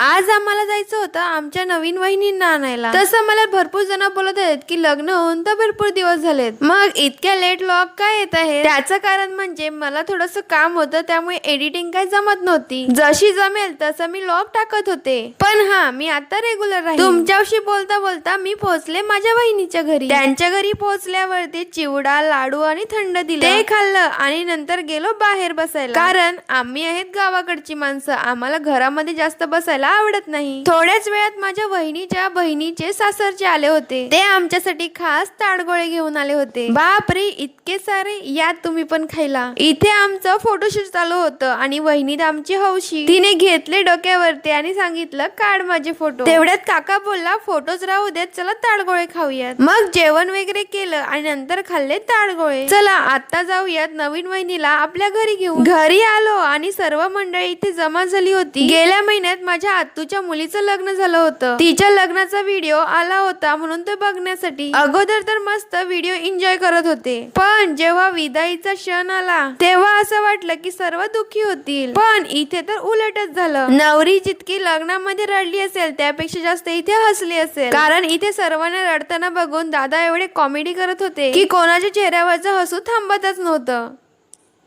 आज आम्हाला जायचं होतं आमच्या नवीन वहिनींना आणायला. तसं मला भरपूर जण बोलत आहेत की लग्न होऊन तर भरपूर दिवस झालेत, मग इतक्या लेट व्लॉग काय येत आहे. त्याचं कारण म्हणजे मला थोडस काम होतं, त्यामुळे एडिटिंग काय जमत नव्हती. जशी जमेल तसं मी व्लॉग टाकत होते. पण हा, मी आता रेग्युलर राहील. तुमच्याशी बोलता बोलता मी पोहोचले माझ्या बहिणीच्या घरी. त्यांच्या घरी पोहोचल्यावरती चिवडा, लाडू आणि थंड दिले, ते खाल्लं आणि नंतर गेलो बाहेर बसायला. कारण आम्ही आहेत गावाकडची माणसं, आम्हाला घरामध्ये जास्त बसायला आवडत नाही. थोड्याच वेळात माझ्या वहिनीच्या बहिणीचे सासरचे आले होते. ते आमच्यासाठी खास ताडगोळे घेऊन आले होते. बापरे, इतके सारे, या तुम्ही पण खायला. इथे आमचं फोटोशूट चालू होतं आणि वहिनीत आमची हौशी. तिने घेतले डोक्यावरती आणि सांगितलं काढ माझे फोटो. तेवढ्यात काका बोलला फोटोच राहू देत, चला ताडगोळे खाऊयात. मग जेवण वगैरे केलं आणि नंतर खाल्ले ताडगोळे. चला आता जाऊयात नवीन वहिनीला आपल्या घरी घेऊन. घरी आलो आणि सर्व मंडळी इथे जमा झाली होती. गेल्या महिन्यात माझ्या आत्तूच्या मुलीचं लग्न झालं होतं. तिच्या लग्नाचा व्हिडिओ आला होता म्हणून ते बघण्यासाठी अगोदर तर मस्त व्हिडिओ एन्जॉय करत होते. पण जेव्हा विदाईचा क्षण आला तेव्हा असं वाटलं की सर्व दुःखी होतील. पण इथे तर उलटच झालं. नवरी जितकी लग्नामध्ये रडली असेल त्यापेक्षा जास्त इथे हसली असेल. कारण इथे सर्वांना रडताना बघून दादा एवढे कॉमेडी करत होते की कोणाच्या चेहऱ्यावरचं हसू थांबतच नव्हतं.